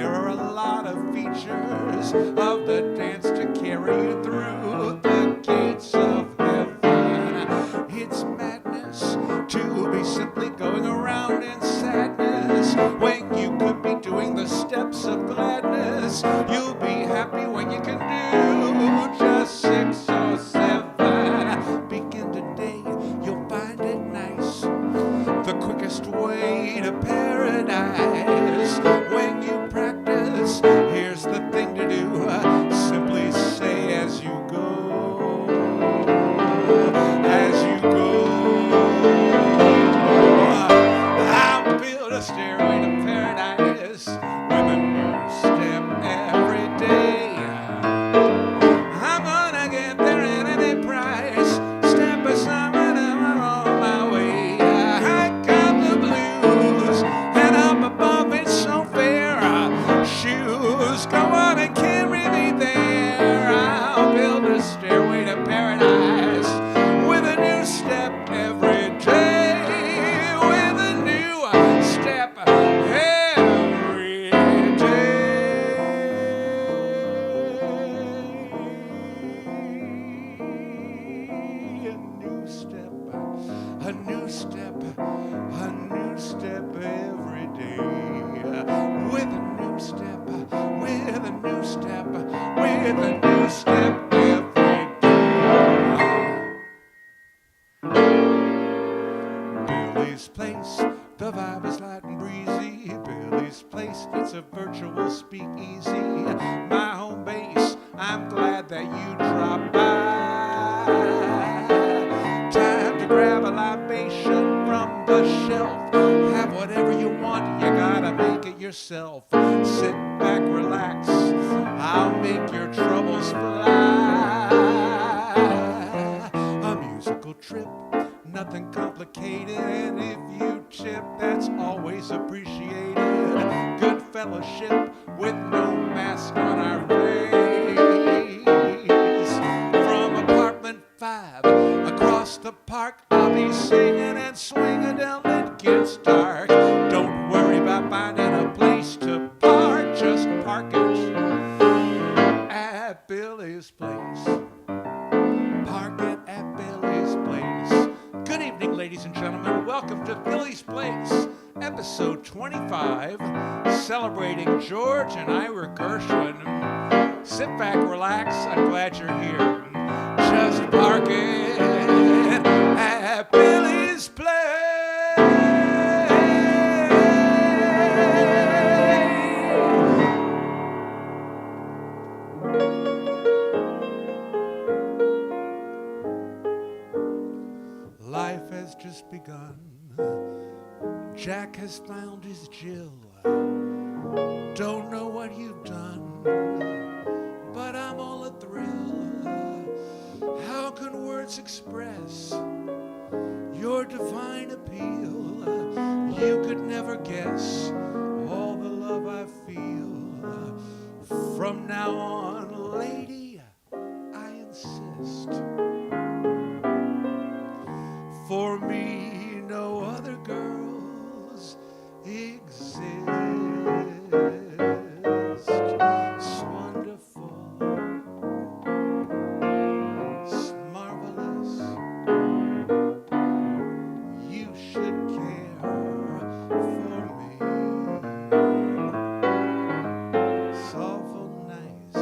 There are a lot of features of the dance to carry you through the gates of heaven. It's madness to be simply going around in sadness when you could be doing the steps of gladness. You'll be happy when you can do just 6 or 7. Begin today, you'll find it nice. The quickest way to paradise. When you practice, here's the thing to do. Simply say as you go, as you go. I'll build a stairway to paradise with a new step every day. I'm gonna get there at any price. Step by step, I'm on my way. I got the blues, and up above it's so fair. Shoes, go on and carry me there. I'll build a stairway to paradise with a new step every day. With a new step every day. A new step, a new step every day. With a new step, with a new step, with a new step every day. Billy's Place, the vibe is light and breezy. Billy's Place, it's a virtual speakeasy. My home base, I'm glad that you dropped by. Time to grab a libation from the shelf. Have whatever you want, you gotta make it yourself. Sit back, relax, I'll make your troubles fly. A musical trip, nothing complicated. If you tip, that's always appreciated. Good fellowship with no mask on our face. From apartment 5 across the park, I'll be singing and swinging till it gets dark. Don't worry about finding a place to park, just park it at Billy's Place. Park it at Billy's Place. Good evening, ladies and gentlemen. Welcome to Billy's Place, episode 25, celebrating George and Ira Gershwin. Sit back, relax, I'm glad you're here. Just park it at Billy's Place. Life has just begun. Jack has found his Jill. Don't know what you've done, but I'm all a thrill. How can words express your divine appeal? You could never guess all the love I feel. From now on, lady, I insist. For me, no other girls exist. It's wonderful, it's marvelous. You should care for me. It's awful nice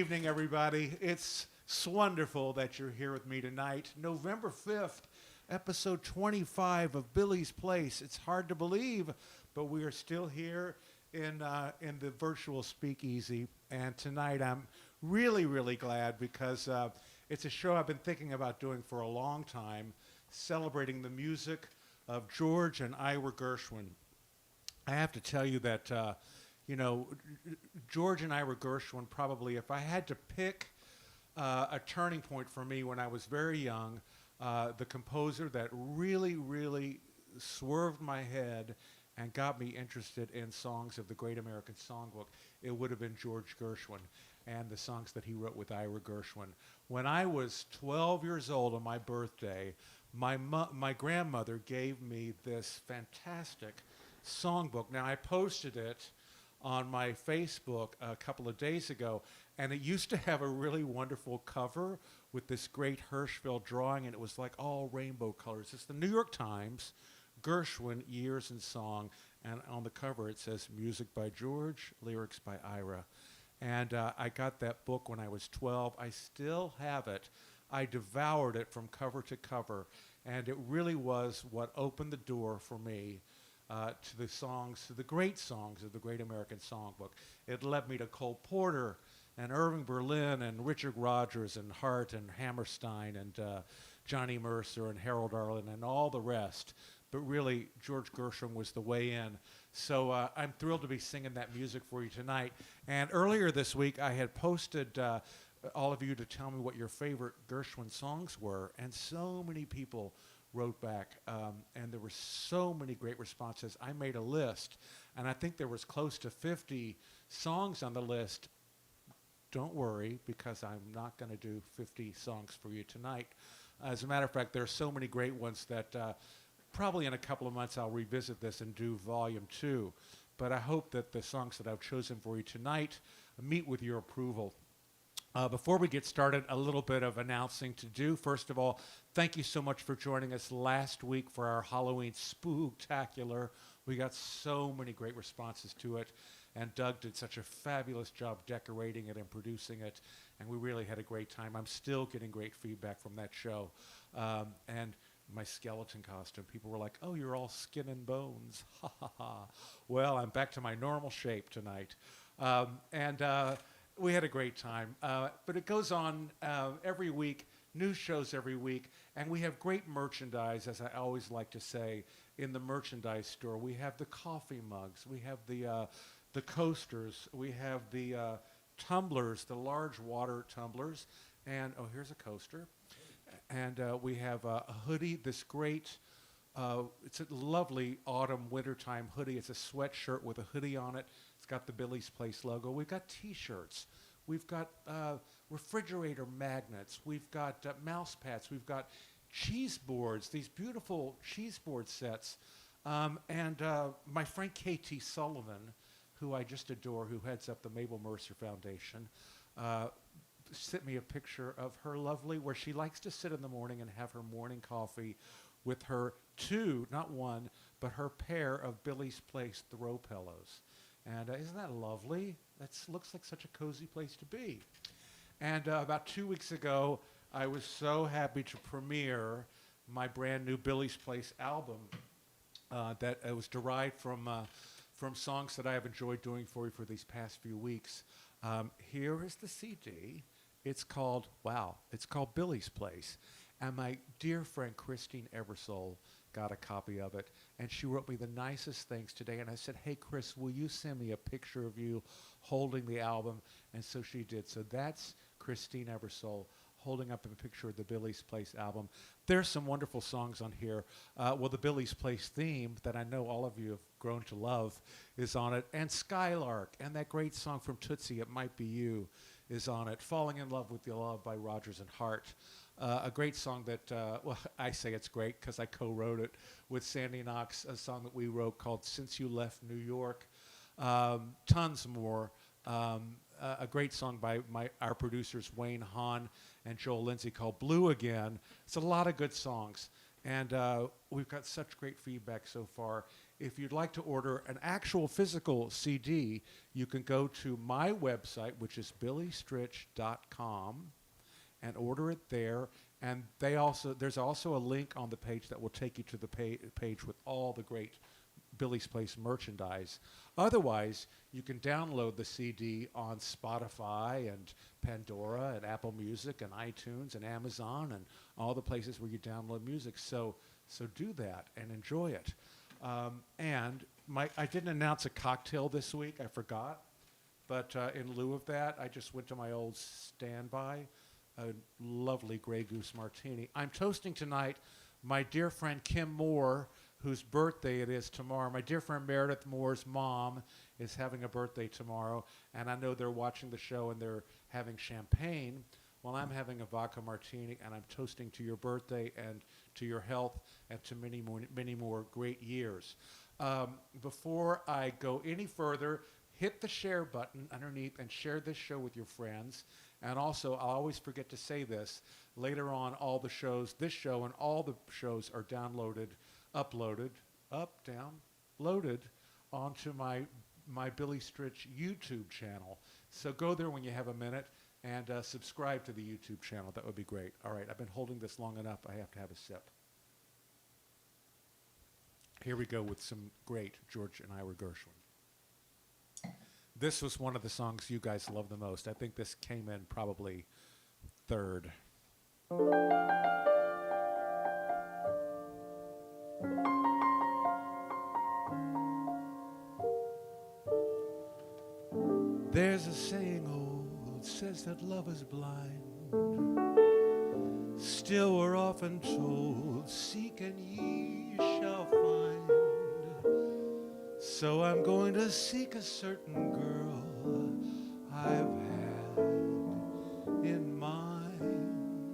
evening, everybody. It's wonderful that you're here with me tonight. November 5th, episode 25 of Billy's Place. It's hard to believe, but we are still here in the virtual speakeasy. And tonight I'm really, really glad because it's a show I've been thinking about doing for a long time, celebrating the music of George and Ira Gershwin. I have to tell you that George and Ira Gershwin probably, if I had to pick a turning point for me when I was very young, the composer that really, really swerved my head and got me interested in songs of the Great American Songbook, it would have been George Gershwin and the songs that he wrote with Ira Gershwin. When I was 12 years old on my birthday, my grandmother gave me this fantastic songbook. Now, I posted it on my Facebook a couple of days ago, and it used to have a really wonderful cover with this great Hirschfeld drawing, and it was like all rainbow colors. It's the New York Times, Gershwin, Years in Song, and on the cover it says music by George, lyrics by Ira. And I got that book when I was 12. I still have it. I devoured it from cover to cover, and it really was what opened the door for me to the songs, to the great songs of the Great American Songbook. It led me to Cole Porter and Irving Berlin and Richard Rodgers and Hart and Hammerstein and Johnny Mercer and Harold Arlen and all the rest. But really, George Gershwin was the way in. So I'm thrilled to be singing that music for you tonight. And earlier this week, I had posted all of you to tell me what your favorite Gershwin songs were, and so many people wrote back, and there were so many great responses. I made a list, and I think there was close to 50 songs on the list. Don't worry, because I'm not going to do 50 songs for you tonight. As a matter of fact, there are so many great ones that probably in a couple of months I'll revisit this and do volume 2. But I hope that the songs that I've chosen for you tonight meet with your approval. Before we get started, a little bit of announcing to do. First of all, thank you so much for joining us last week for our Halloween Spooktacular. We got so many great responses to it, and Doug did such a fabulous job decorating it and producing it, and we really had a great time. I'm still getting great feedback from that show. And my skeleton costume, people were like, oh, you're all skin and bones. Ha ha ha. Well, I'm back to my normal shape tonight. We had a great time, but it goes on every week, new shows every week, and we have great merchandise, as I always like to say, in the merchandise store. We have the coffee mugs, we have the coasters, we have the tumblers, the large water tumblers, and, oh, here's a coaster, and we have a hoodie, this great, it's a lovely autumn, wintertime hoodie. It's a sweatshirt with a hoodie on it. It's got the Billy's Place logo. We've got T-shirts. We've got refrigerator magnets. We've got mouse pads. We've got cheese boards, these beautiful cheese board sets. And my friend K.T. Sullivan, who I just adore, who heads up the Mabel Mercer Foundation, sent me a picture of her lovely, where she likes to sit in the morning and have her morning coffee with her 2, not 1, but her pair of Billy's Place throw pillows. And isn't that lovely? That looks like such a cozy place to be. And about 2 weeks ago, I was so happy to premiere my brand new Billy's Place album that was derived from songs that I have enjoyed doing for you for these past few weeks. Here is the CD. It's called Billy's Place. And my dear friend Christine Eversole got a copy of it, and she wrote me the nicest things today. And I said, hey, Chris, will you send me a picture of you holding the album? And so she did. So that's Christine Eversole holding up a picture of the Billy's Place album. There's some wonderful songs on here. The Billy's Place theme that I know all of you have grown to love is on it. And Skylark, and that great song from Tootsie, It Might Be You, is on it. Falling in Love with Your Love by Rodgers and Hart. A great song that, I say it's great because I co-wrote it with Sandy Knox, a song that we wrote called Since You Left New York. Tons more. A great song by our producers Wayne Hahn and Joel Lindsay called Blue Again. It's a lot of good songs. And we've got such great feedback so far. If you'd like to order an actual physical CD, you can go to my website, which is billystritch.com, and order it there. And there's also a link on the page that will take you to the page with all the great Billy's Place merchandise. Otherwise, you can download the CD on Spotify and Pandora and Apple Music and iTunes and Amazon and all the places where you download music. So do that and enjoy it. And I didn't announce a cocktail this week. I forgot. But in lieu of that, I just went to my old standby, a lovely Grey Goose martini. I'm toasting tonight my dear friend Kim Moore, whose birthday it is tomorrow. My dear friend Meredith Moore's mom is having a birthday tomorrow, and I know they're watching the show and they're having champagne. Well, I'm having a vodka martini, and I'm toasting to your birthday and to your health and to many more great years. Before I go any further, hit the share button underneath and share this show with your friends. And also, I'll always forget to say this, later on all the shows, this show and all the shows are uploaded loaded onto my Billy Stritch YouTube channel. So go there when you have a minute and subscribe to the YouTube channel. That would be great. All right, I've been holding this long enough. I have to have a sip. Here we go with some great George and Ira Gershwin. This was one of the songs you guys love the most. I think this came in probably third. There's a saying old, says that love is blind. Still we're often told, seek and ye shall find. So I'm going to seek a certain girl I've had in mind.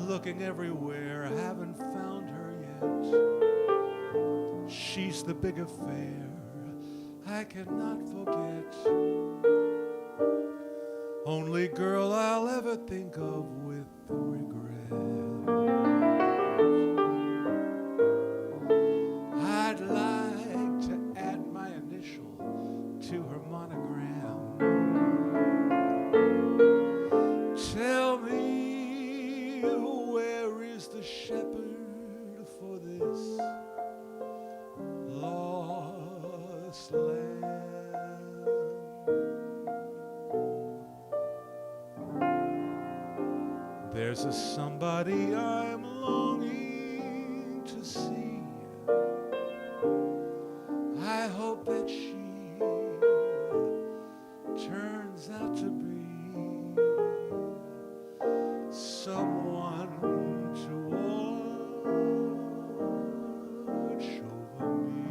Looking everywhere, I haven't found her yet. She's the big affair I cannot forget. Only girl I'll ever think of with regret. I'd like to add my initial to her monogram. Tell me, where is the shepherd for this lost land? There's a somebody I'm longing to see. I hope that she turns out to be someone to watch over me.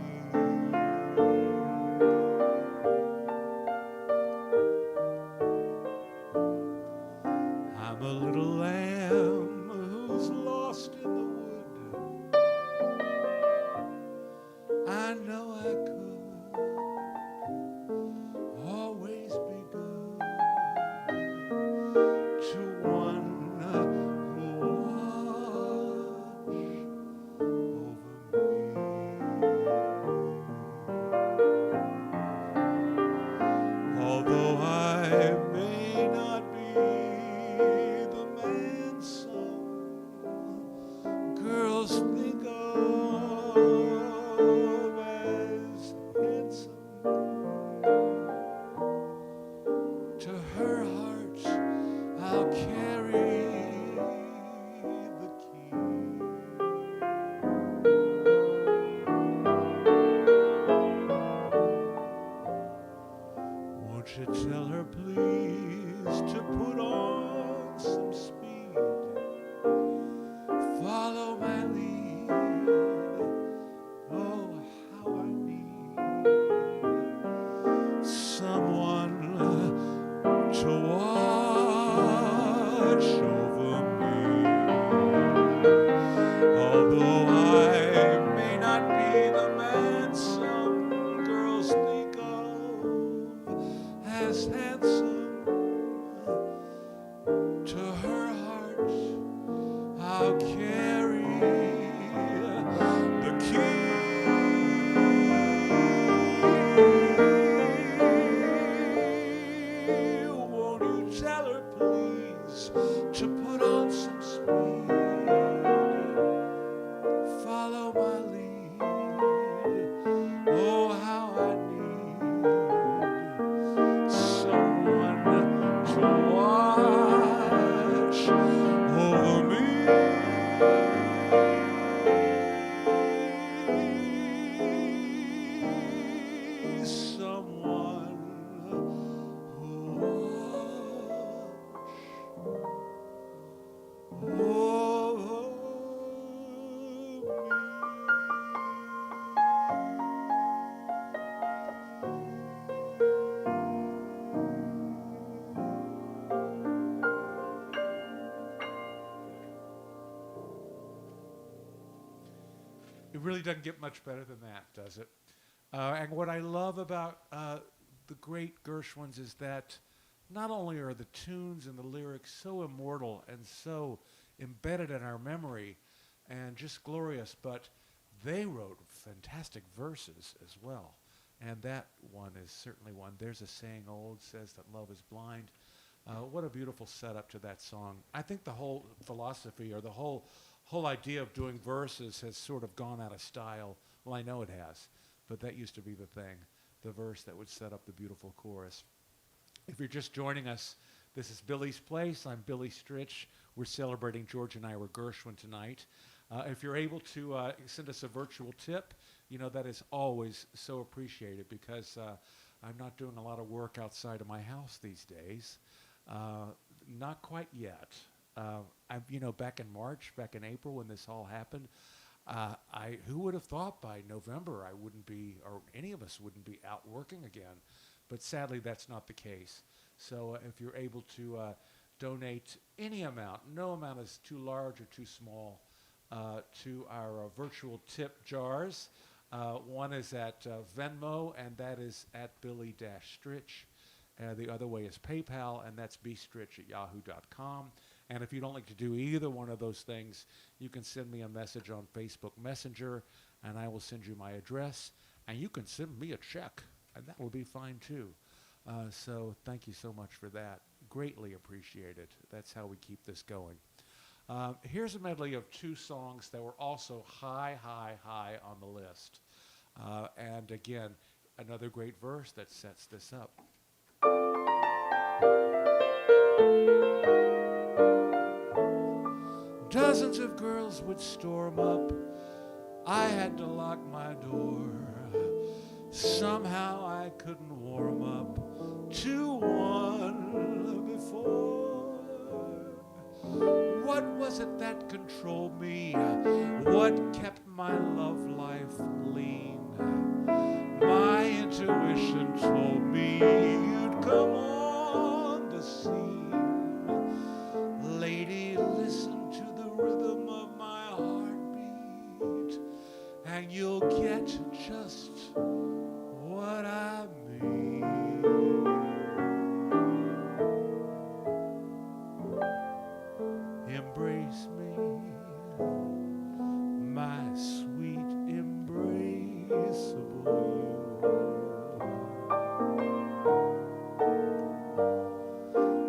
I'm a little lamb who's lost in the It really doesn't get much better than that, does it? And what I love about the great Gershwins is that not only are the tunes and the lyrics so immortal and so embedded in our memory and just glorious, but they wrote fantastic verses as well. And that one is certainly one. There's a saying old says that love is blind. What a beautiful setup to that song. I think the whole philosophy or the whole idea of doing verses has sort of gone out of style. Well, I know it has, but that used to be the thing, the verse that would set up the beautiful chorus. If you're just joining us, this is Billy's Place. I'm Billy Stritch. We're celebrating George and Ira Gershwin tonight. If you're able to send us a virtual tip, that is always so appreciated because I'm not doing a lot of work outside of my house these days. Not quite yet. Back in March, back in April when this all happened, who would have thought by November I wouldn't be, or any of us wouldn't be out working again? But sadly, that's not the case. So if you're able to donate any amount, no amount is too large or too small, to our virtual tip jars. One is at Venmo, and that is at Billy-Stritch. The other way is PayPal, and that's bstritch@yahoo.com. And if you don't like to do either one of those things, you can send me a message on Facebook Messenger, and I will send you my address. And you can send me a check, and that will be fine too. So thank you so much for that. Greatly appreciated. That's how we keep this going. Here's a medley of two songs that were also high on the list. And again, another great verse that sets this up. Dozens of girls would storm up. I had to lock my door. Somehow I couldn't warm up to one before. What was it that controlled me? What kept my love life lean? My intuition told me you'd come on the scene. Lady, listen to the rhythm of my heartbeat, and you'll get just what I mean. Embrace me, my sweet embraceable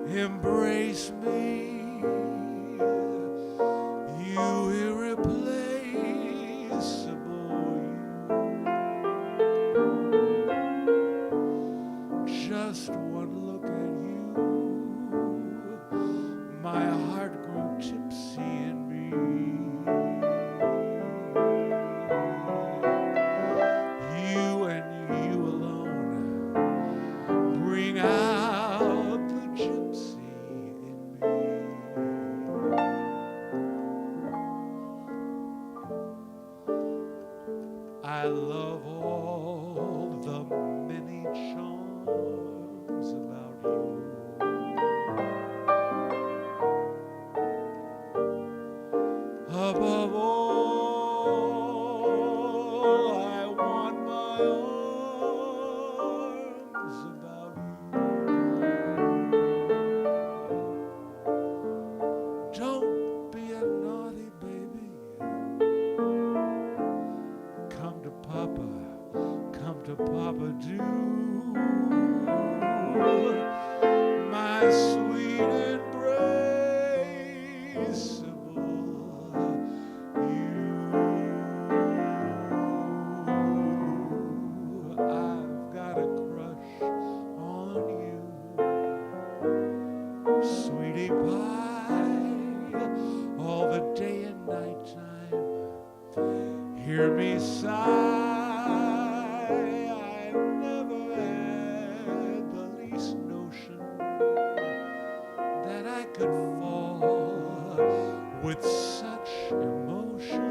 you. Embrace me, you irreplaceable you. Just one look at you, my heart grew tipsy in me. You and you alone bring out the gypsy in me. I love all the many charms about you. Above all, I want my arms about you. Don't be a naughty baby. Come to Papa, do. My sweet embraceable you. I've got a crush on you, sweetie pie, all the day and night time. Hear me sigh. I never had the least notion that I could fall with such emotion.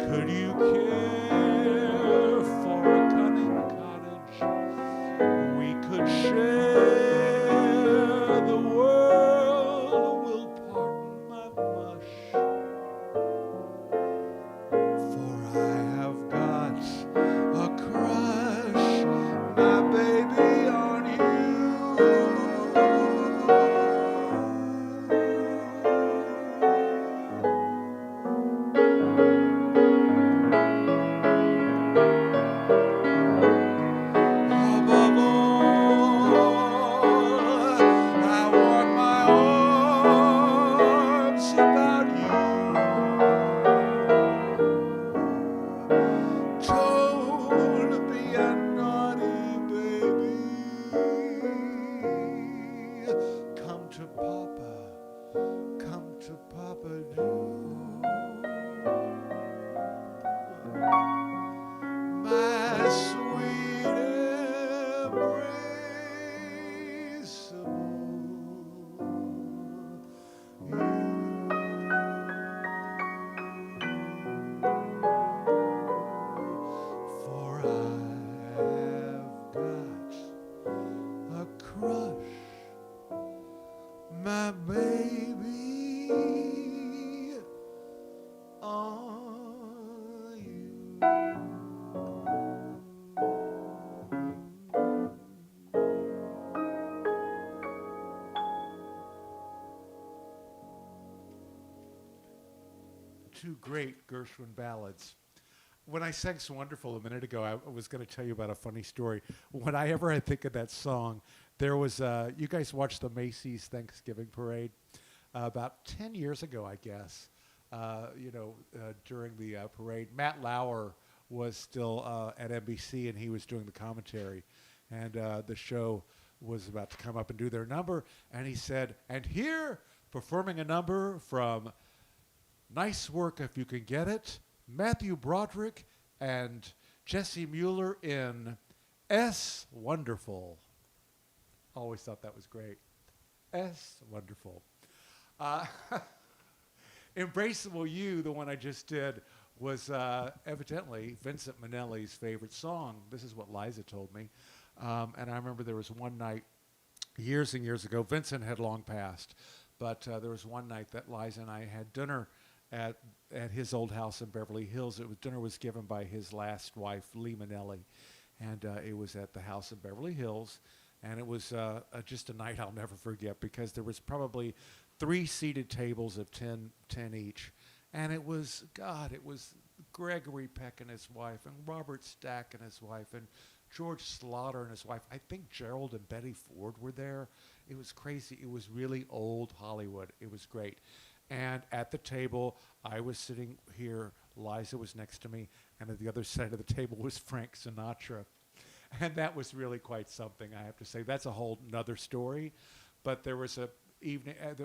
Could you care for a cunning cottage? We could share the world come to Papa do. My sweet embraceable for I've got a crush, my baby, on you. Two great Gershwin ballads. When I sang "So Wonderful" a minute ago, I was going to tell you about a funny story. Whenever I think of that song, there was, you guys watched the Macy's Thanksgiving Parade about 10 years ago, I guess. During the parade, Matt Lauer was still at NBC, and he was doing the commentary. And the show was about to come up and do their number, and he said, "And here, performing a number from Nice Work If You Can Get It, Matthew Broderick and Jesse Mueller in S Wonderful." Always thought that was great. S Wonderful. Embraceable You, the one I just did, was evidently Vincent Minnelli's favorite song. This is what Liza told me. And I remember there was one night, years and years ago, Vincent had long passed, but there was one night that Liza and I had dinner at his old house in Beverly Hills. Dinner was given by his last wife, Lee Minnelli, and it was at the house in Beverly Hills, and it was just a night I'll never forget because there was probably 3 seated tables of 10 each, and it was Gregory Peck and his wife, and Robert Stack and his wife, and George Slaughter and his wife. I think Gerald and Betty Ford were there. It was crazy. It was really old Hollywood. It was great. And at the table, I was sitting here, Liza was next to me, and at the other side of the table was Frank Sinatra. And that was really quite something, I have to say. That's a whole nother story. But there was a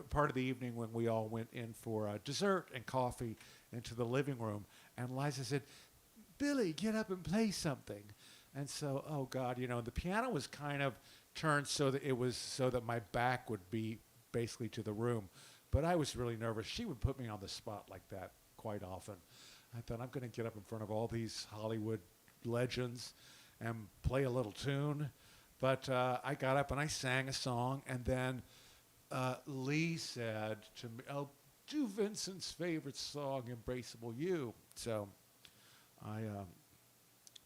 part of the evening when we all went in for dessert and coffee into the living room, and Liza said, "Billy, get up and play something." And so, oh God, the piano was kind of turned so that my back would be basically to the room. But I was really nervous. She would put me on the spot like that quite often. I thought, I'm going to get up in front of all these Hollywood legends and play a little tune. But I got up and I sang a song, and then Lee said to me, "Oh, do Vincent's favorite song, Embraceable You." So I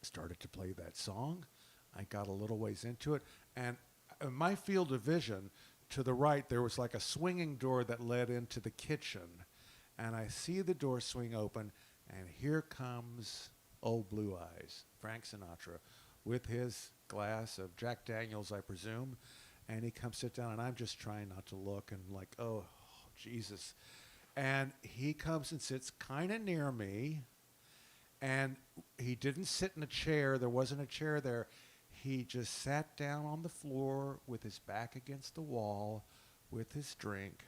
started to play that song. I got a little ways into it, and in my field of vision, to the right, there was like a swinging door that led into the kitchen. And I see the door swing open, and here comes Old Blue Eyes, Frank Sinatra, with his glass of Jack Daniels, I presume. And he comes sit down, and I'm just trying not to look, and like, oh, Jesus. And he comes and sits kind of near me, and he didn't sit in a chair. There wasn't a chair there. He just sat down on the floor with his back against the wall with his drink,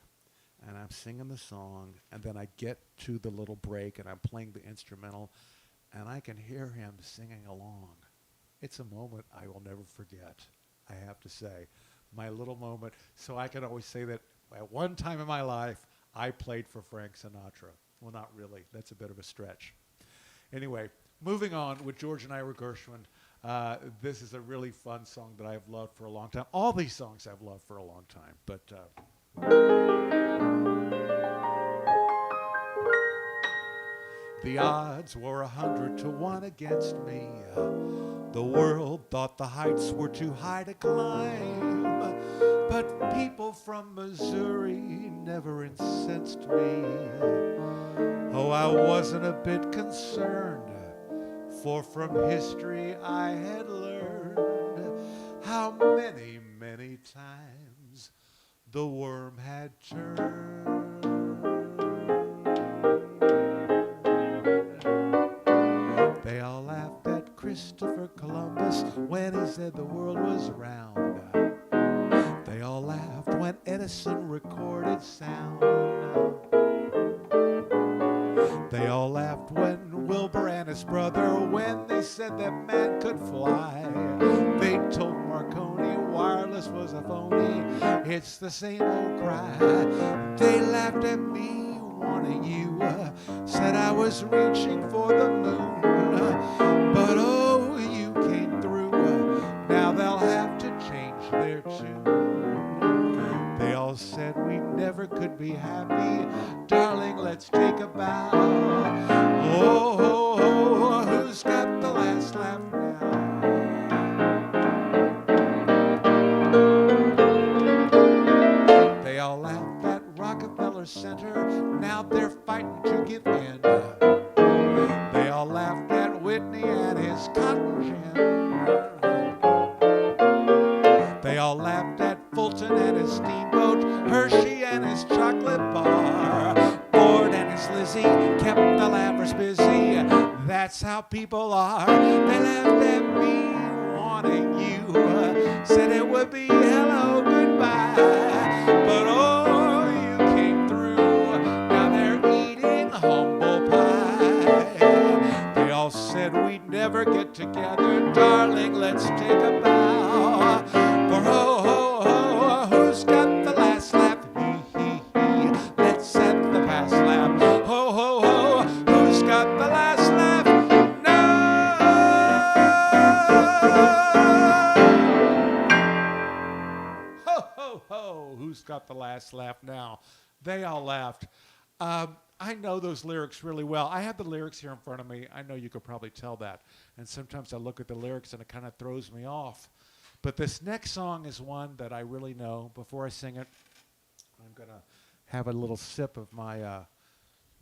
and I'm singing the song, and then I get to the little break, and I'm playing the instrumental, and I can hear him singing along. It's a moment I will never forget, I have to say. My little moment. So I can always say that at one time in my life, I played for Frank Sinatra. Well, not really. That's a bit of a stretch. Anyway, moving on with George and Ira Gershwin. This is a really fun song that I've loved for a long time. All these songs I've loved for a long time, but the odds were 100 to 1 against me. The world thought the heights were too high to climb, but people from Missouri never incensed me. Oh, I wasn't a bit concerned, for from history I had learned how many, many times the worm had turned. They all laughed at Christopher Columbus when he said the world was round. They all laughed when Edison recorded sound. sound. They all laughed when Wilbur and his brother, when they said that man could fly. They told Marconi wireless was a phony. It's the same old cry. They laughed at me wanting you, said I was reaching for the moon. But oh, you came through. Now they'll have to change their tune. They all said we never could be happy. Darling, let's take a bow. Oh, oh, oh, who's got the last laugh now? They all laughed at Rockefeller Center. Now they're fighting to give in. They all laughed at Whitney and his cotton gin. They all laughed at Fulton and his steamboat, Hershey and his chocolate bar. Ford and his Lizzie kept the laughers busy. That's how people are. They laughed at me wanting you, said it would be hello, goodbye. But oh, you came through. Now they're eating humble pie. They all said we'd never get together. Darling, let's take a bow. For ho, ho, ho, who's got the last laugh? He, he, he. Let's set the past laugh. Ho, ho, ho, who's got the last laugh? No! Ho, ho, ho, who's got the last laugh now? They all laughed. I know those lyrics really well. I have the lyrics here in front of me. I know you could probably tell that. And sometimes I look at the lyrics and it kind of throws me off. But this next song is one that I really know. Before I sing it, I'm going to have a little sip of my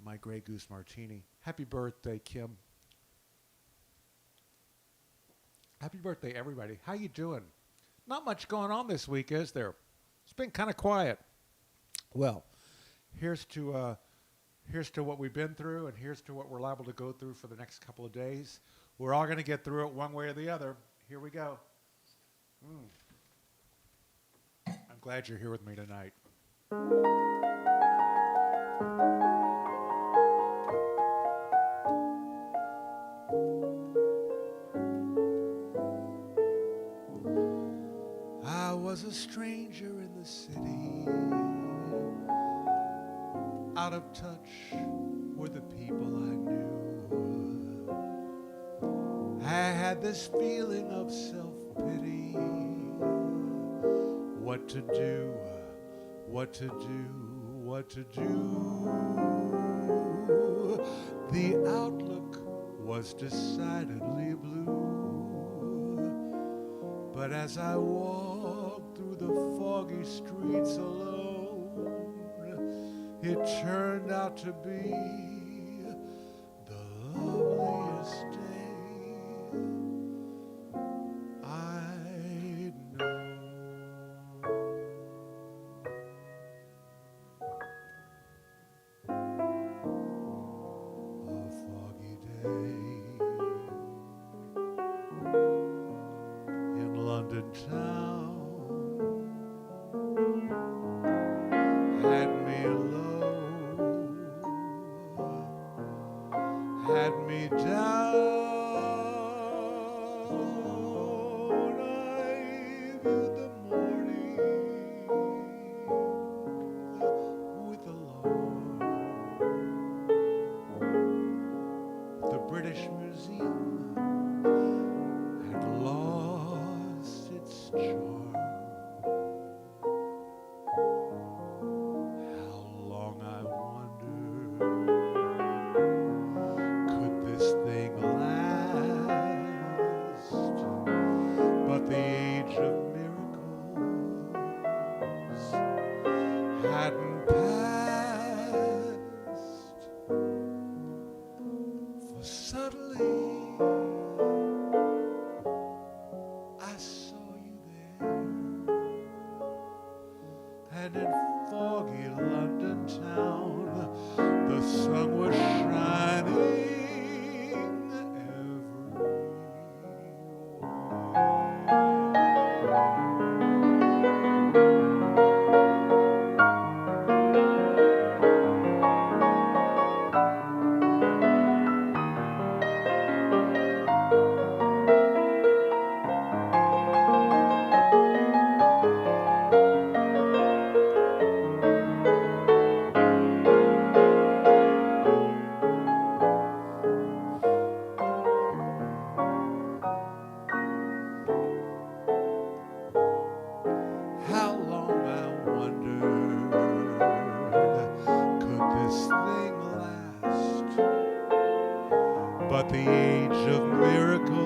my Grey Goose Martini. Happy birthday, Kim. Happy birthday, everybody. How you doing? Not much going on this week, is there? It's been kind of quiet. Well, here's to what we've been through, and here's to what we're liable to go through for the next couple of days. We're all going to get through it one way or the other. Here we go. I'm glad you're here with me tonight. I was a stranger in the city, out of touch with the people I knew. I had this feeling of self-pity. What to do, what to do, what to do. The outlook was decidedly blue. But as I walked through the foggy streets alone, it turned out to be the loveliest day I'd known. A foggy day in London town had me low, had me down. I viewed the morning with alarm. The British Museum had lost its charm. How long, I wonder, could this thing last? but the age of miracles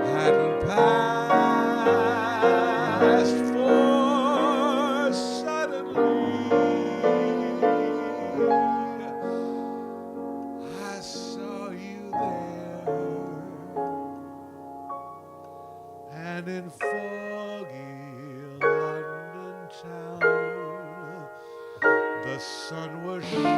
hadn't passed, for suddenly I saw you there, and in foggy London town the sun was shining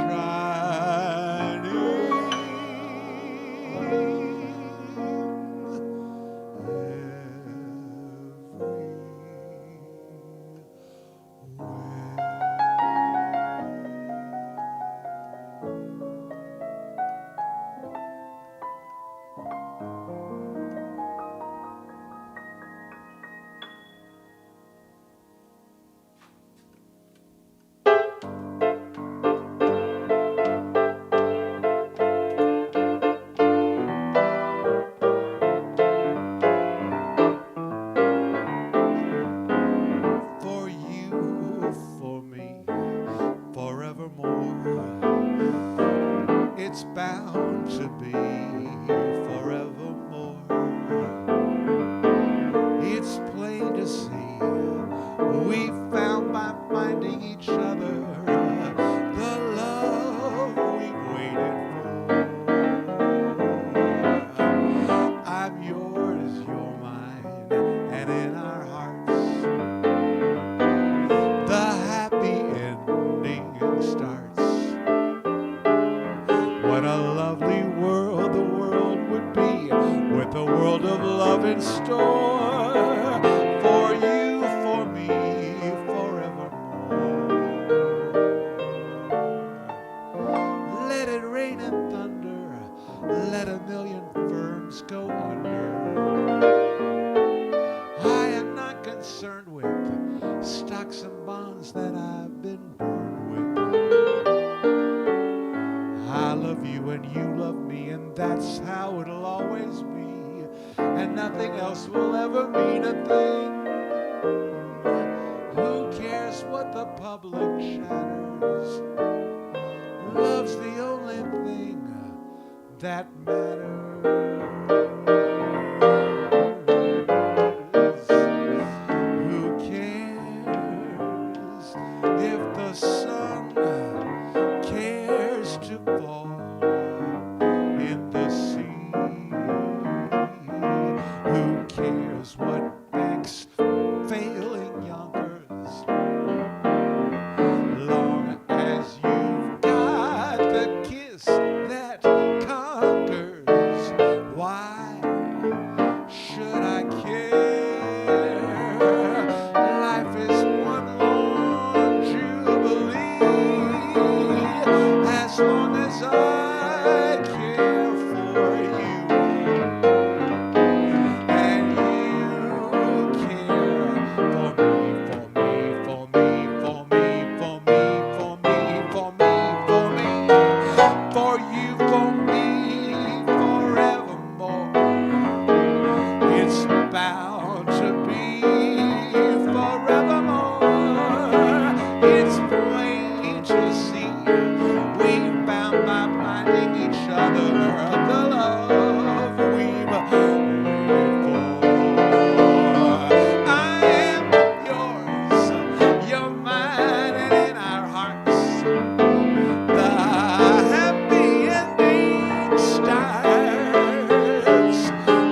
for you, for me, forevermore. It's bound to be forevermore. It's plain to see we found by finding each other the love we've waited for. I'm yours, you're mine, and in our hearts the happy ending starts. What a lovely world the world would be, with a world of love in store, for you, for me, forevermore. Let it rain and thunder, let a million firms go under. I am not concerned with stocks and bonds that I've been burned with. I love you and you love me, and that's how it'll always be, and nothing else will ever mean a thing. Who cares what the public chatters? Love's the only thing that matters. Who cares if the sun cares to fall in the sea? Who cares what banks fail in Yonkers, long as you've got the kiss that conquers? Why should I care? Life is one long jubilee, as long as I care for you, and you care for me, for me, for me, for me, for me, for me, for me, for me, for you, for me, forevermore. It's bound to be forevermore. It's plain to see we found by finding each other the love we've waited for. I am yours, you're mine, and in our hearts the happy ending starts.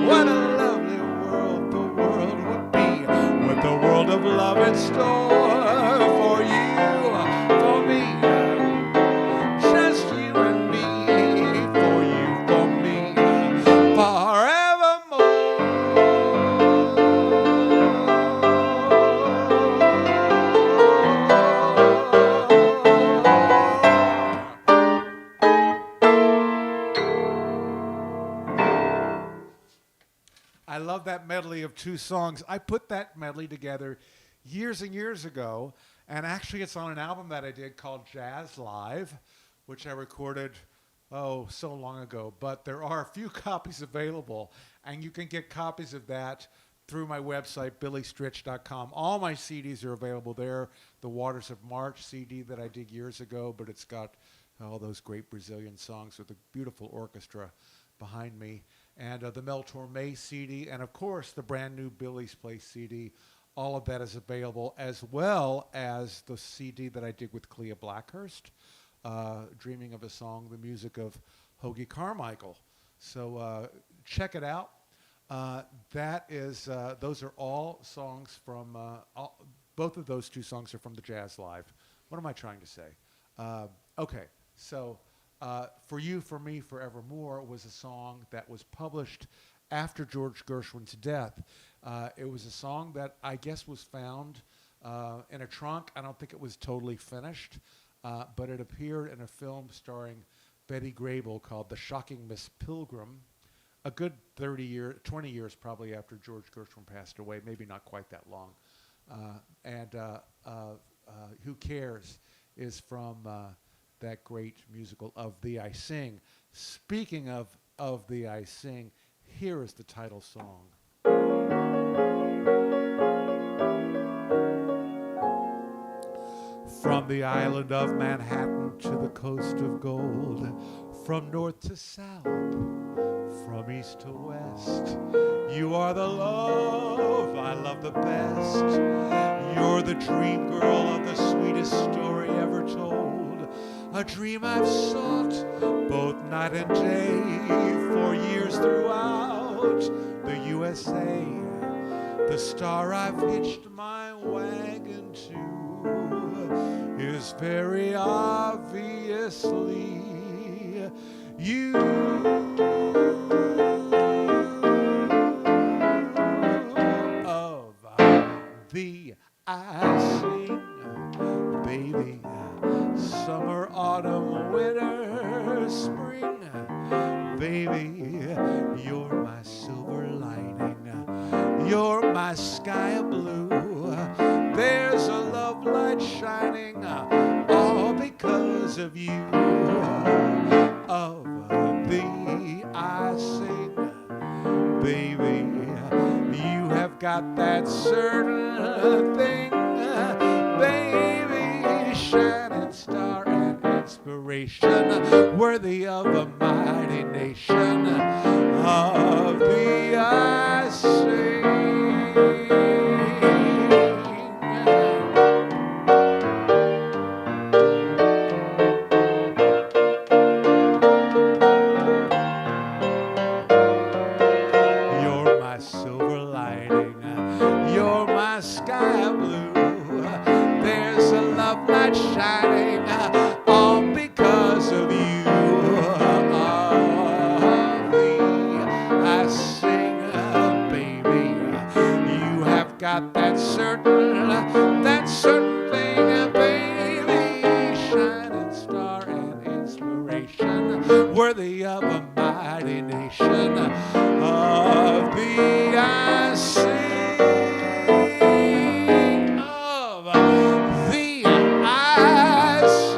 What a lovely world the world would be, with the world of love in store, for you, for me, just you and me, for you, for me, I love that medley of two songs. I put that medley together years and years ago, and actually it's on an album that I did called Jazz Live, which I recorded, so long ago. But there are a few copies available, and you can get copies of that through my website, billystritch.com. All my CDs are available there. The Waters of March CD that I did years ago, but it's got all those great Brazilian songs with a beautiful orchestra behind me, and the Mel Torme CD, and of course the brand new Billy's Place CD. All of that is available, as well as the CD that I did with Clea Blackhurst, Dreaming of a Song, the music of Hoagie Carmichael. So check it out. Those are all songs from, both of those two songs are from the Jazz Live. What am I trying to say? Okay, so For You, For Me, Forevermore was a song that was published after George Gershwin's death. It was a song that I guess was found in a trunk. I don't think it was totally finished, but it appeared in a film starring Betty Grable called The Shocking Miss Pilgrim, a good 20 years probably after George Gershwin passed away, maybe not quite that long. Who Cares is from that great musical Of Thee I Sing. Speaking of Thee I Sing, here is the title song. From the island of Manhattan to the coast of gold, from north to south, from east to west, you are the love I love the best. You're the dream girl of the sweetest story ever told, a dream I've sought both night and day for years throughout the USA. The star I've hitched my wagon to is very obviously you. Of thee I sing, baby, summer, autumn, winter, spring, baby, you're my silver lining, you're my sky of blue. There's a love light shining, all because of you. Of thee I sing, baby, you have got that certain thing, baby, shining star and inspiration, worthy of a mighty nation. Of thee I sing. You're my silver lining, you're my sky blue. There's a love light shining, all because of you. Of thee I sing, baby, you have got that certain thing, baby, shining star and inspiration, worthy of a mighty nation. Of thee I sing, of thee I sing.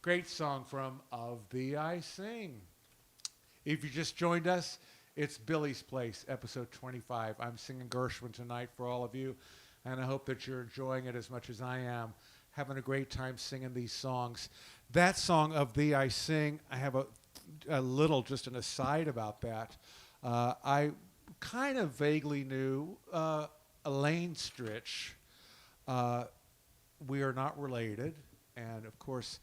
Great song from Of Thee I Sing. If you just joined us, it's Billy's Place, episode 25. I'm singing Gershwin tonight for all of you, and I hope that you're enjoying it as much as I am, having a great time singing these songs. That song, Of Thee I Sing, I have a little, just an aside about that. I kind of vaguely knew Elaine Stritch. We are not related, and of course,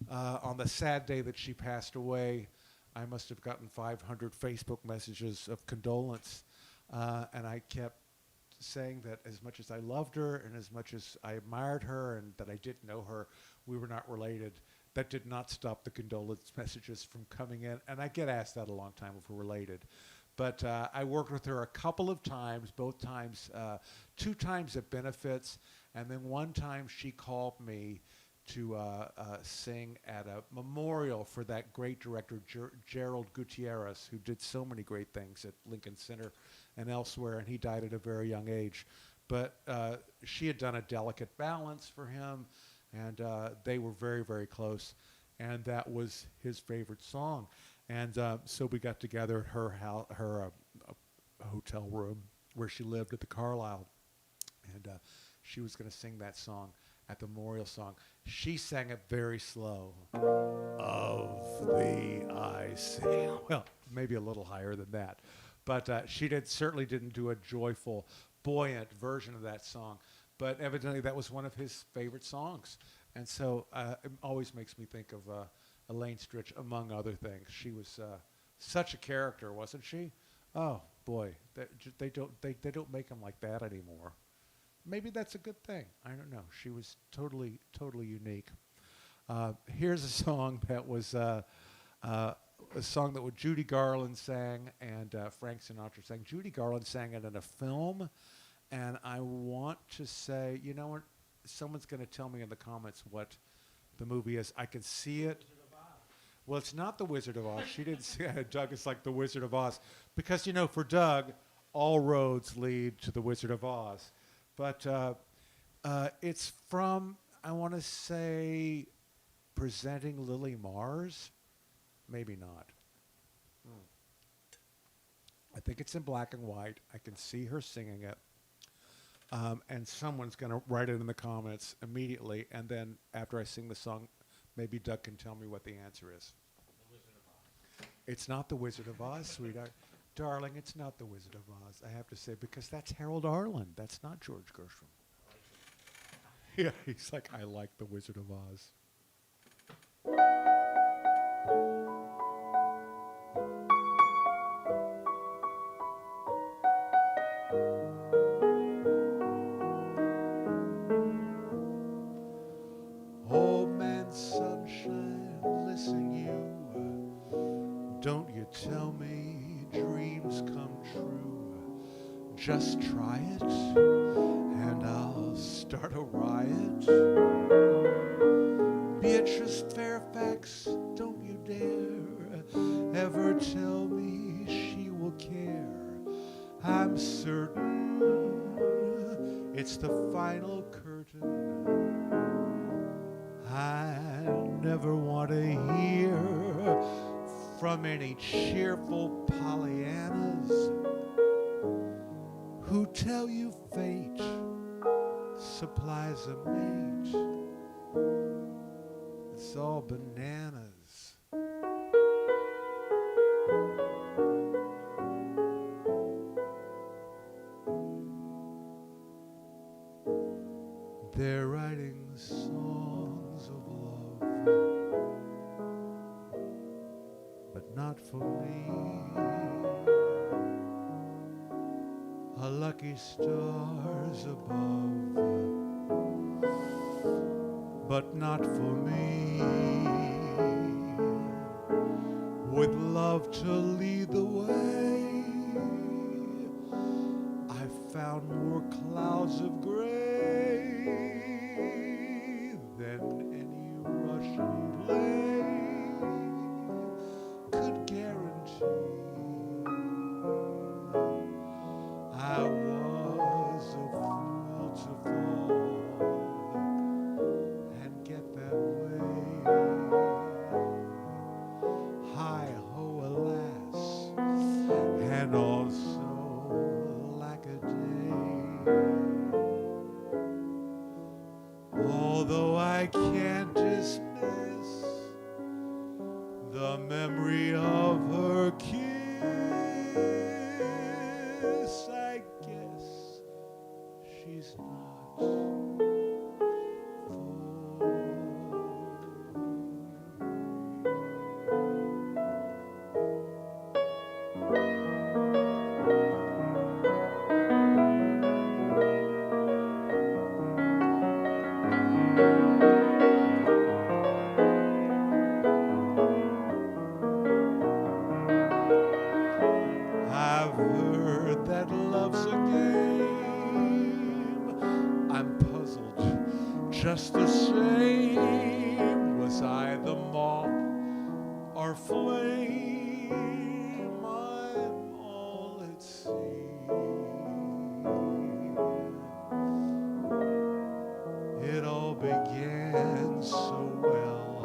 on the sad day that she passed away, I must have gotten 500 Facebook messages of condolence, and I kept saying that as much as I loved her and as much as I admired her and that I didn't know her, we were not related. That did not stop the condolence messages from coming in, and I get asked that a long time if we're related. But I worked with her a couple of times, both times, 2 times at benefits, and then one time she called me to sing at a memorial for that great director, Gerald Gutierrez, who did so many great things at Lincoln Center and elsewhere, and he died at a very young age. But she had done A Delicate Balance for him, and they were very, very close. and that was his favorite song. And so we got together at her house, her hotel room where she lived at the Carlisle, and she was going to sing that song at the memorial song. She sang it very slow. Of the ice. Well, maybe a little higher than that. But certainly didn't do a joyful, buoyant version of that song. But evidently that was one of his favorite songs. And so it always makes me think of Elaine Stritch, among other things. She was such a character, wasn't she? Oh, boy. They don't make them like that anymore. Maybe that's a good thing. I don't know. She was totally, totally unique. Here's a song that was a song that Judy Garland sang and Frank Sinatra sang. Judy Garland sang it in a film, and I want to say, you know what? Someone's going to tell me in the comments what the movie is. I can see it. Well, it's not The Wizard of Oz. She didn't say Doug is like The Wizard of Oz. Because, you know, for Doug, all roads lead to The Wizard of Oz. But it's from, I want to say, Presenting Lily Mars? Maybe not. I think it's in black and white. I can see her singing it. And someone's going to write it in the comments immediately. And then after I sing the song, maybe Doug can tell me what the answer is. The Wizard of Oz. It's not The Wizard of Oz, sweetheart. Darling, it's not The Wizard of Oz, I have to say, because that's Harold Arlen. That's not George Gershwin. Yeah, he's like, I like The Wizard of Oz. Old man sunshine, listen you, don't you tell me dreams come true. Just try it, and I'll start a riot. Beatrice Fairfax, don't you dare ever tell me she will care. I'm certain it's the final curtain. I never want to hear from any cheerful Pollyannas who tell you fate supplies a mate. It's all bananas. They're writing songs of love, but not for me. A lucky stars above, but not for me. With love to lead the way, I found more clouds of gray than any Russian play could guarantee. I was a fool to fall and get that way. Hi ho, alas, and also lack a day. Although I can't dismiss the memory of her kiss, I guess she's not for. I've heard that love's a game. I'm puzzled just the same. Was I the moth or flame? I'm all at sea. It all began so well.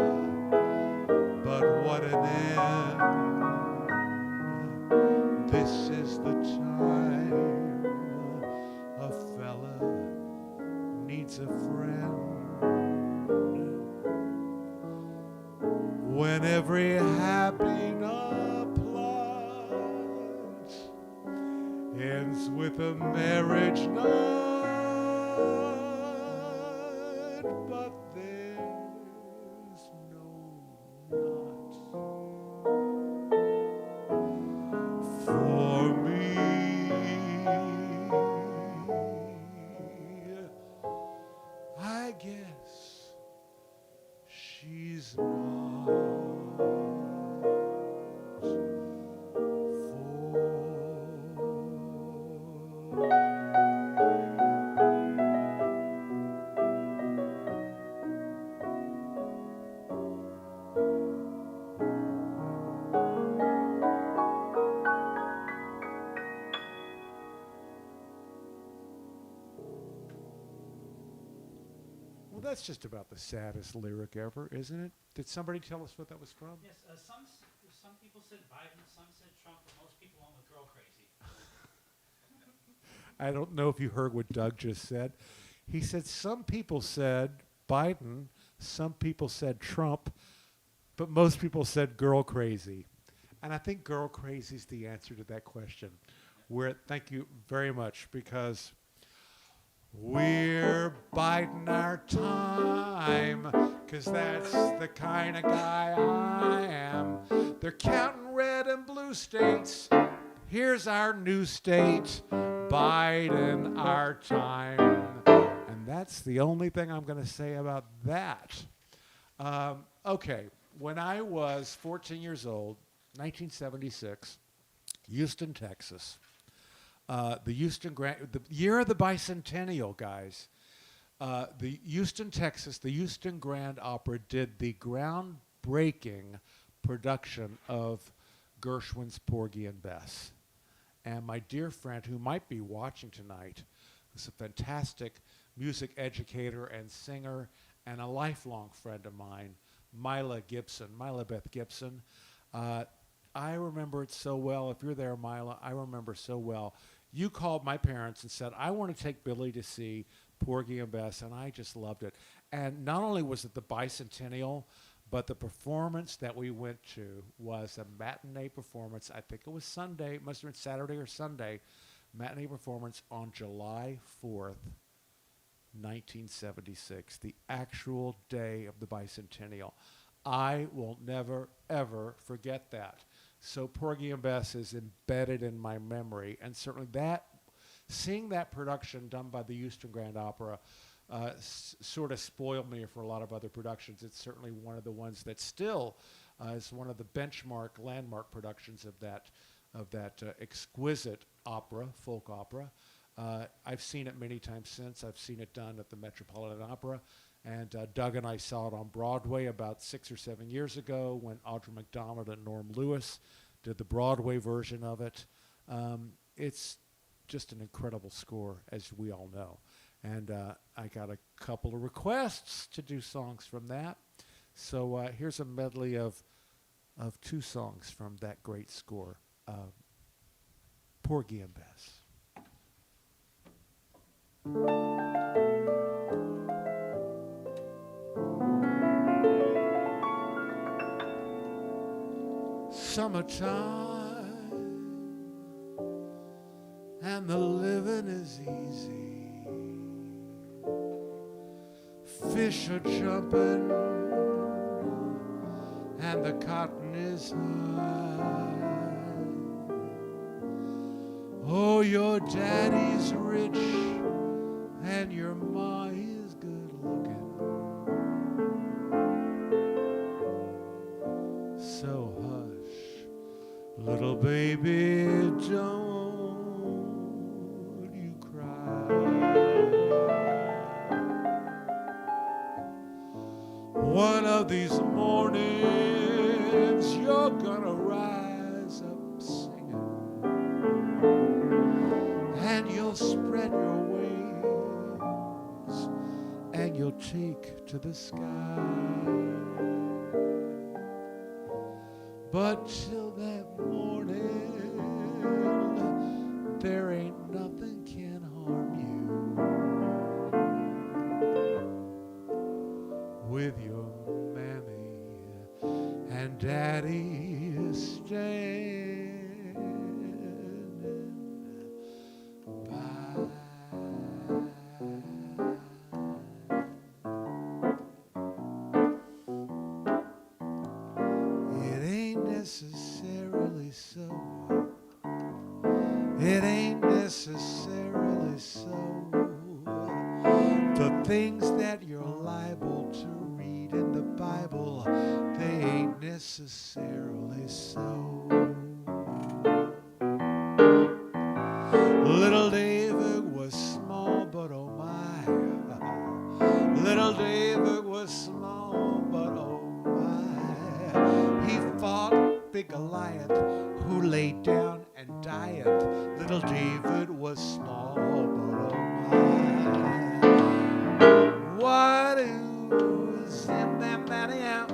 when every happy applause ends with a marriage knot, but there's no knot for me. I guess she's not Well, that's just about the saddest lyric ever, isn't it? Did somebody tell us what that was from? Yes, some people said Biden, some said Trump, but most people went with Girl Crazy. I don't know if you heard what Doug just said. He said some people said Biden, some people said Trump, but most people said girl crazy. And I think girl crazy is the answer to that question. Thank you very much, because we're biding our time, 'cause that's the kind of guy I am. They're counting red and blue states. Here's our new state, biding our time. And that's the only thing I'm going to say about that. Okay, when I was 14 years old, 1976, Houston, Texas, the year of the bicentennial, guys. The Houston, Texas, the Houston Grand Opera did the groundbreaking production of Gershwin's Porgy and Bess. And my dear friend, who might be watching tonight, who's a fantastic music educator and singer and a lifelong friend of mine, Mila Beth Gibson. I remember it so well. If you're there, Mila, I remember so well. You called my parents and said, I want to take Billy to see Porgy and Bess, and I just loved it. And not only was it the bicentennial, but the performance that we went to was a matinee performance. I think it was Sunday, it must have been Saturday or Sunday, matinee performance on July 4th, 1976, the actual day of the bicentennial. I will never, ever forget that. So Porgy and Bess is embedded in my memory, and certainly seeing that production done by the Houston Grand Opera sort of spoiled me for a lot of other productions. It's certainly one of the ones that still is one of the benchmark, landmark productions of that exquisite opera, folk opera. I've seen it many times since. I've seen it done at the Metropolitan Opera. And Doug and I saw it on Broadway about 6 or 7 years ago when Audra McDonald and Norm Lewis did the Broadway version of it. It's just an incredible score, as we all know. And I got a couple of requests to do songs from that. So here's a medley of 2 songs from that great score, Porgy and Bess. Summertime, and the living is easy. Fish are jumping, and the cotton is high. Oh, your daddy's rich, and your ma is good looking. So little baby, don't you cry. One of these mornings you're gonna rise up singing, and you'll spread your wings, and you'll take to the sky. But till that morning, there ain't nothing can harm you with your mammy and Daddy is standing by. It ain't necessarily so. It ain't necessarily so. The things that you're liable to read in the Bible, they ain't necessarily so. Little David was small, but oh my. Little David was small, but oh my. He fought big Goliath, who laid down and died. Little David was small, but oh my. What is in that body out?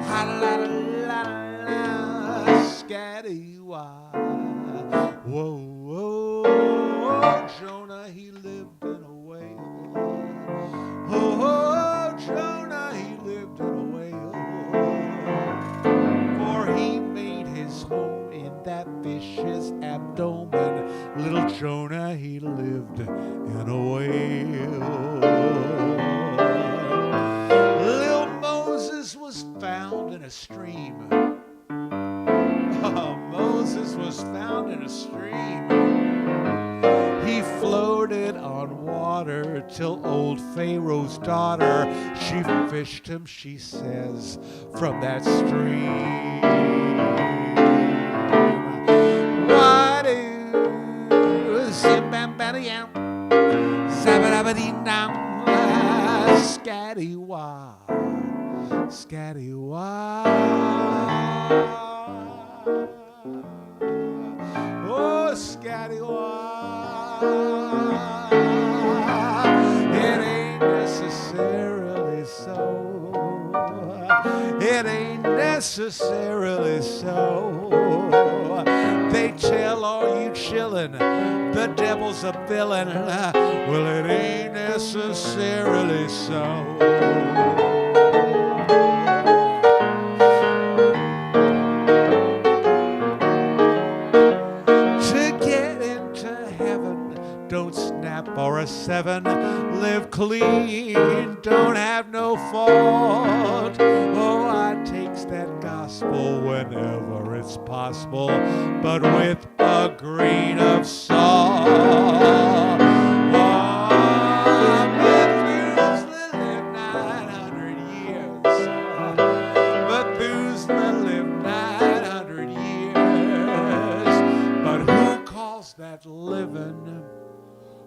Ha-la-la-la-la, scatty-wah. Whoa, whoa, Jonah, he lived in a whale. Oh, Jonah, he lived in a whale. For he made his home in that fish's abdomen. Little Jonah, he lived in a whale. Little Moses was found in a stream. Oh, Moses was found in a stream. He floated on water till old Pharaoh's daughter, she fished him, she says, from that stream. What is Zimbabwe? Zabadabadee-nam, scatty-wah, scatty-wah. Oh, scatty-wah. It ain't necessarily so. It ain't necessarily so. They tell all you chillin', the devil's a villain. Well, it ain't necessarily so. Don't snap or a 7, live clean, don't have no fault. Oh, I takes that gospel whenever it's possible, but with a grain of salt. Oh, Methuselah lived 900 years. Methuselah lived 900 years. But who calls that living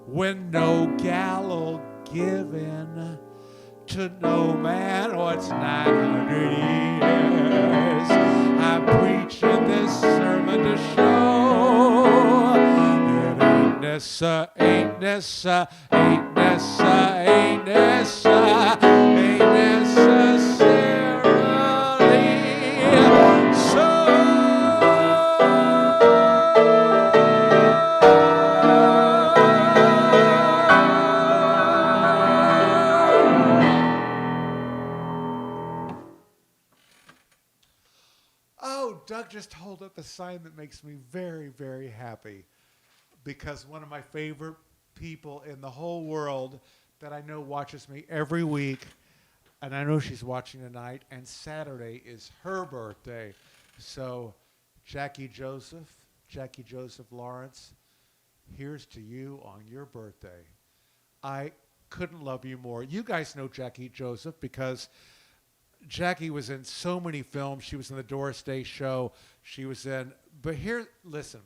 when no gal'll give in to no man? What's 900 years? I'm preaching this sermon to show it ain't Nessa, ain't Nessa, ain't Nessa, ain't Nessa, ain't necessarily so. Doug just held up a sign that makes me very, very happy, because one of my favorite people in the whole world that I know watches me every week, and I know she's watching tonight, and Saturday is her birthday. So Jackie Joseph Lawrence, here's to you on your birthday. I couldn't love you more. You guys know Jackie Joseph because Jackie was in so many films. She was in the Doris Day Show. She was in, but here, listen,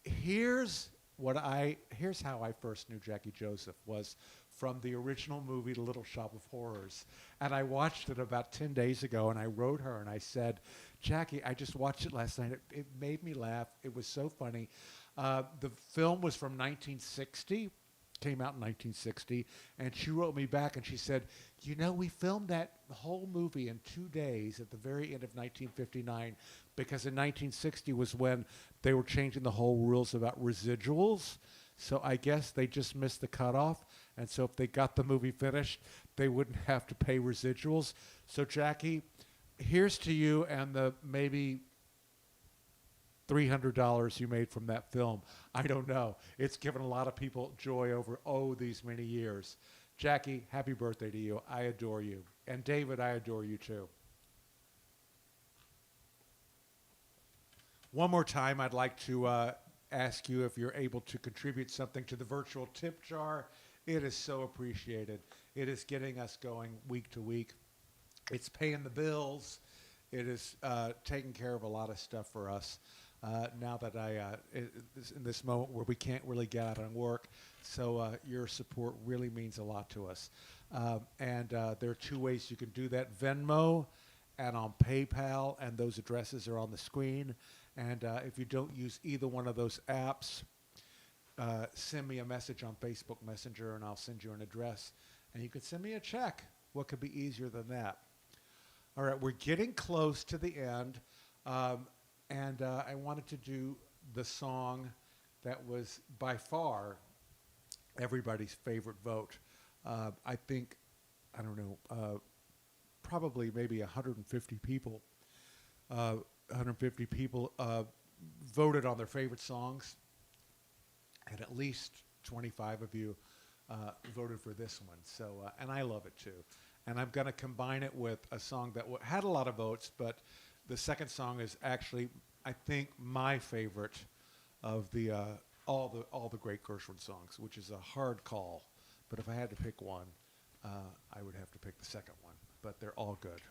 here's how I first knew Jackie Joseph was from the original movie, The Little Shop of Horrors. And I watched it about 10 days ago, and I wrote her and I said, Jackie, I just watched it last night. It made me laugh. It was so funny. The film was from 1960. Came out in 1960, and she wrote me back and she said, you know, we filmed that whole movie in 2 days at the very end of 1959 because in 1960 was when they were changing the whole rules about residuals. So I guess they just missed the cutoff, and so if they got the movie finished, they wouldn't have to pay residuals. So Jackie, here's to you and the maybe $300 you made from that film. I don't know. It's given a lot of people joy over, these many years. Jackie, happy birthday to you. I adore you. And David, I adore you too. One more time, I'd like to ask you if you're able to contribute something to the virtual tip jar. It is so appreciated. It is getting us going week to week. It's paying the bills. It is taking care of a lot of stuff for us. Now that in this moment where we can't really get out and work. So your support really means a lot to us. And there are two ways you can do that: Venmo and on PayPal, and those addresses are on the screen. And if you don't use either one of those apps, send me a message on Facebook Messenger, and I'll send you an address. And you could send me a check. What could be easier than that? All right, we're getting close to the end. And I wanted to do the song that was by far everybody's favorite vote. I think, I don't know, probably maybe 150 people voted on their favorite songs, and at least 25 of you voted for this one. So, and I love it too. And I'm going to combine it with a song that had a lot of votes, but the second song is actually, I think, my favorite of the all the great Gershwin songs, which is a hard call. But if I had to pick one, I would have to pick the second one. But they're all good.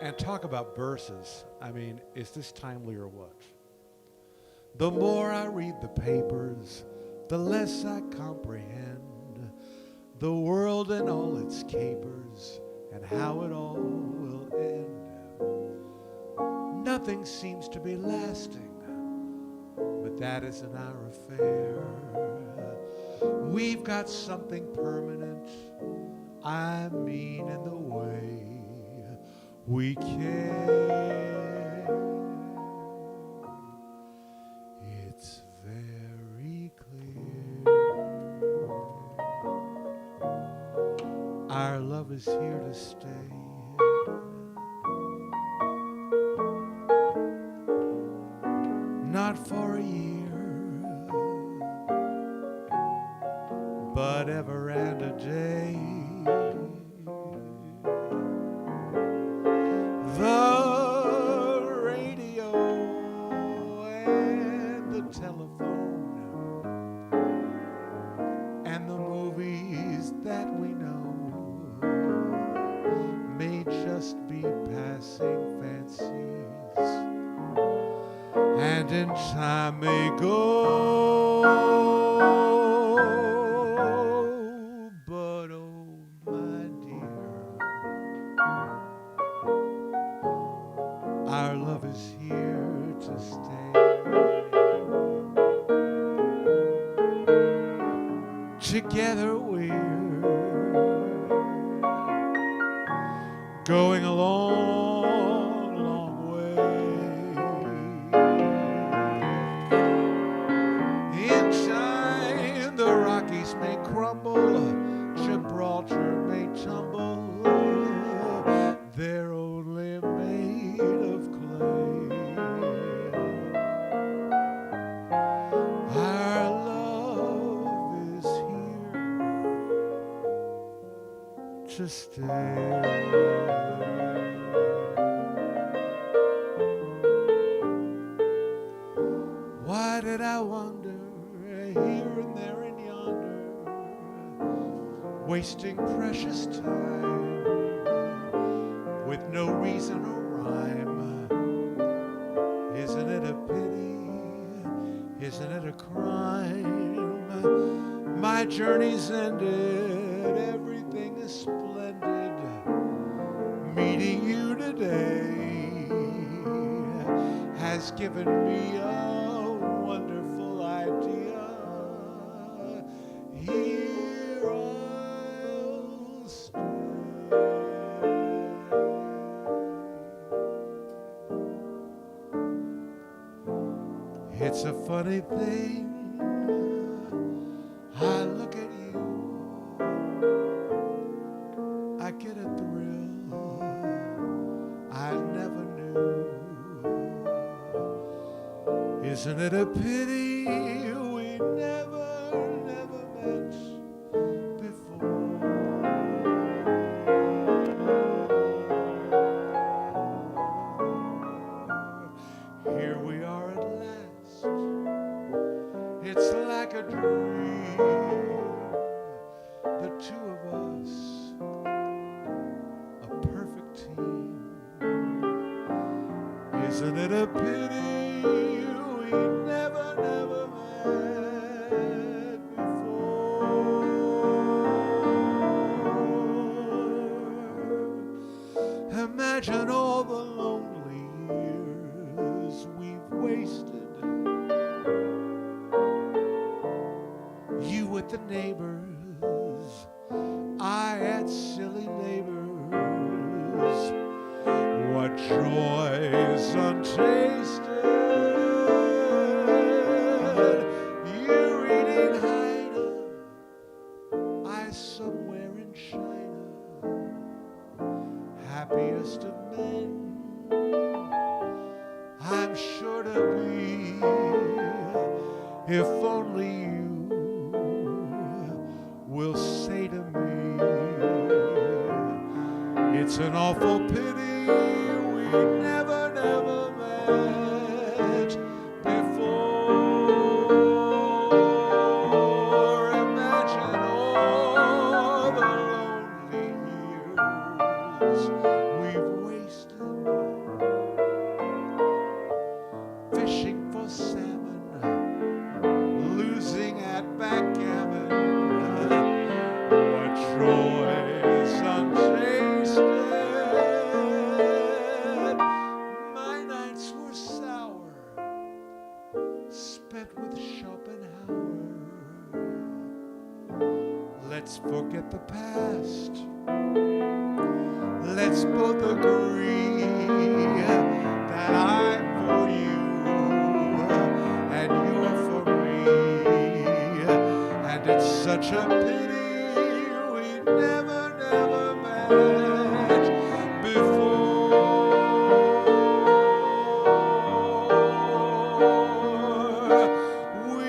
And talk about verses. I mean, is this timely or what? The more I read the papers, the less I comprehend the world and all its capers, and how it all will end. Nothing seems to be lasting, but that isn't our affair. We've got something permanent, I mean in the way we care. It's very clear. Our love is here to stay. Not for a year, but ever and a day. The radio and the telephone and the movies that we know may just be passing fancies, and in time may go. But oh my dear, our love is here to stay. Together we're going a long, long way. In time the Rockies may crumble, Gibraltar may tumble, they're only made of clay. Our love is here to stay. Why did I wander here and there and yonder, wasting precious time with no reason or rhyme? Isn't it a pity? Isn't it a crime? My journey's ended, everything is splendid. Meeting you today has given me a wonderful idea. Here I'll stay. It's a funny thing, I look at you Isn't it a pity we never met before? Here we are at last. It's like a dream, the two of us, a perfect team. Isn't it a pity we never met before? Imagine all the lonely years we've wasted. You with the neighbors, I at silly labors. What joys untasted. You reading Heine, I somewhere in China. Happiest of men, I'm sure to be, if only you will say to me, it's an awful pity we never met before. Imagine all the lonely years we've wasted fishing for salmon, losing at backgammon. What joys untasted. My nights were sour, spent with Schopenhauer. Let's forget the past. Let's both agree that I'm for you and you're for me. And it's such a pity we never met before. We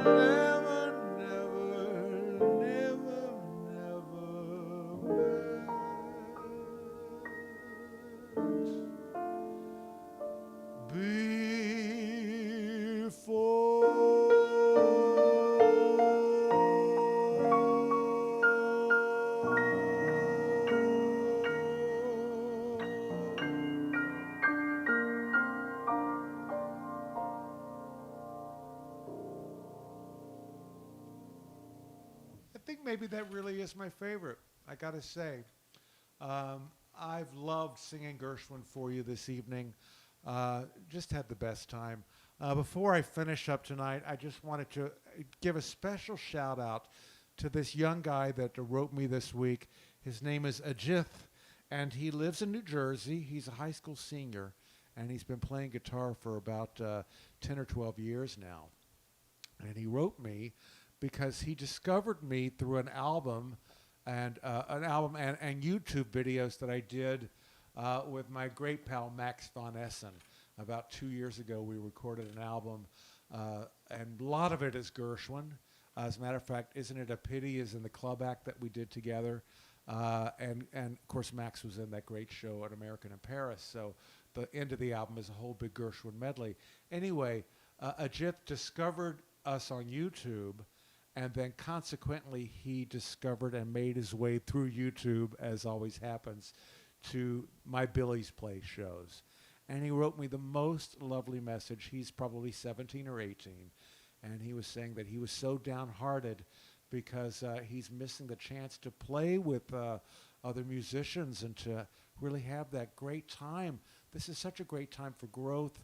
never I think maybe that really is my favorite, I gotta say. I've loved singing Gershwin for you this evening. Just had the best time. Before I finish up tonight, I just wanted to give a special shout out to this young guy that wrote me this week. His name is Ajith, and he lives in New Jersey. He's a high school senior, and he's been playing guitar for about 10 or 12 years now. And he wrote me because he discovered me through an album and YouTube videos that I did with my great pal Max von Essen. About 2 years ago, we recorded an album, and a lot of it is Gershwin. As a matter of fact, Isn't It a Pity is in the club act that we did together. And of course, Max was in that great show at American in Paris. So the end of the album is a whole big Gershwin medley. Anyway, Ajith discovered us on YouTube, and then consequently he discovered and made his way through YouTube, as always happens, to my Billy's Place shows. And he wrote me the most lovely message. He's probably 17 or 18. And he was saying that he was so downhearted because he's missing the chance to play with other musicians and to really have that great time. This is such a great time for growth.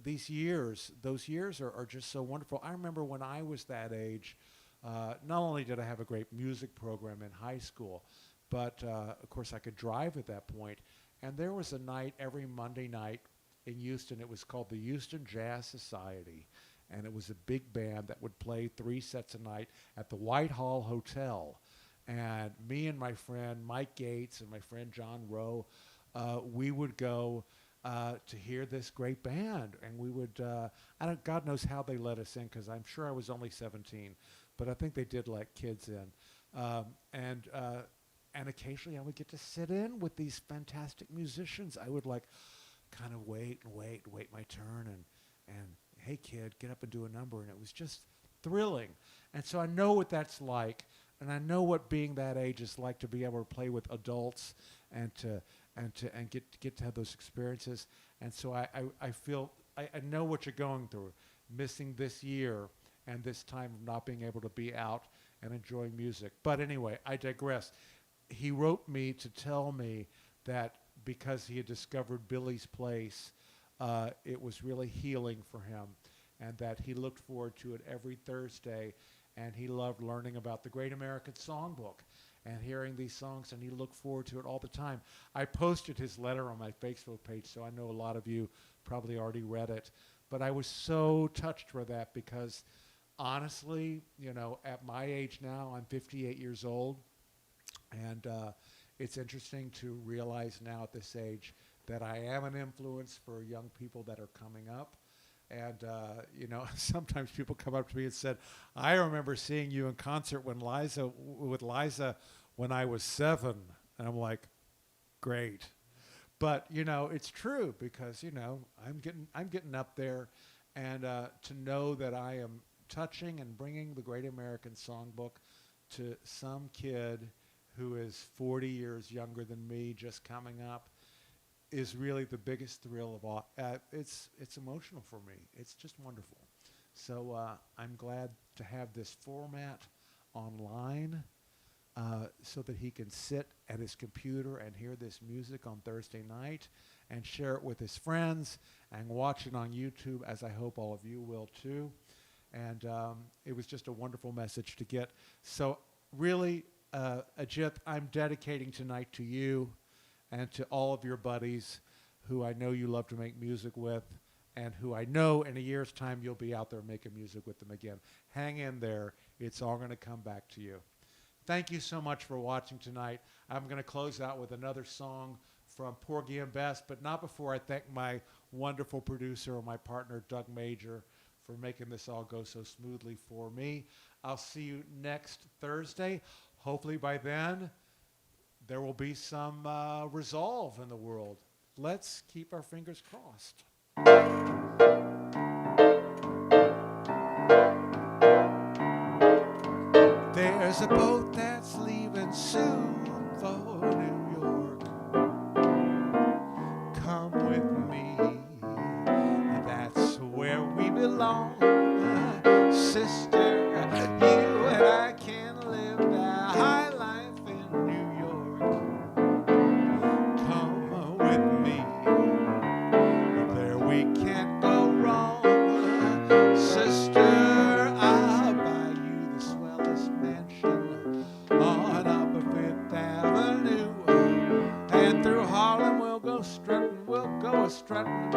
Those years are just so wonderful. I remember when I was that age, not only did I have a great music program in high school, but of course I could drive at that point. And there was a night every Monday night in Houston. It was called the Houston Jazz Society. And it was a big band that would play 3 sets a night at the Whitehall Hotel. And me and my friend Mike Gates and my friend John Rowe, we would go to hear this great band. And we would, God knows how they let us in, because I'm sure I was only 17, but I think they did let kids in. And occasionally I would get to sit in with these fantastic musicians. I would like kind of wait my turn, and hey kid, get up and do a number. And it was just thrilling. And so I know what that's like, and I know what being that age is like, to be able to play with adults and get to have those experiences. And so I feel I know what you're going through, missing this year and this time of not being able to be out and enjoying music. But anyway, I digress. He wrote me to tell me that because he had discovered Billy's Place, it was really healing for him, and that he looked forward to it every Thursday, and he loved learning about the Great American Songbook and hearing these songs, and he looked forward to it all the time. I posted his letter on my Facebook page, so I know a lot of you probably already read it, but I was so touched for that, because honestly, you know, at my age now, I'm 58 years old, and it's interesting to realize now at this age that I am an influence for young people that are coming up. And, you know, sometimes people come up to me and said, I remember seeing you in concert with Liza when I was 7. And I'm like, great. But, you know, it's true, because, you know, I'm getting up there. And to know that I am touching and bringing the Great American Songbook to some kid who is 40 years younger than me, just coming up, is really the biggest thrill of all. It's emotional for me. It's just wonderful. So I'm glad to have this format online, so that he can sit at his computer and hear this music on Thursday night and share it with his friends and watch it on YouTube, as I hope all of you will too. And it was just a wonderful message to get. So really, Ajit, I'm dedicating tonight to you and to all of your buddies who I know you love to make music with, and who I know in a year's time you'll be out there making music with them again. Hang in there. It's all going to come back to you. Thank you so much for watching tonight. I'm going to close out with another song from Porgy and Bess, but not before I thank my wonderful producer and my partner, Doug Major, for making this all go so smoothly for me. I'll see you next Thursday. Hopefully by then, there will be some resolve in the world. Let's keep our fingers crossed. There's a boat that's leaving soon for New York. Come with me, that's where we belong. Sister, you and I can live the high life in New York. Come with me, there we can't go wrong. Sister, I'll buy you the swellest mansion on Upper Fifth Avenue. And through Harlem we'll go a strutting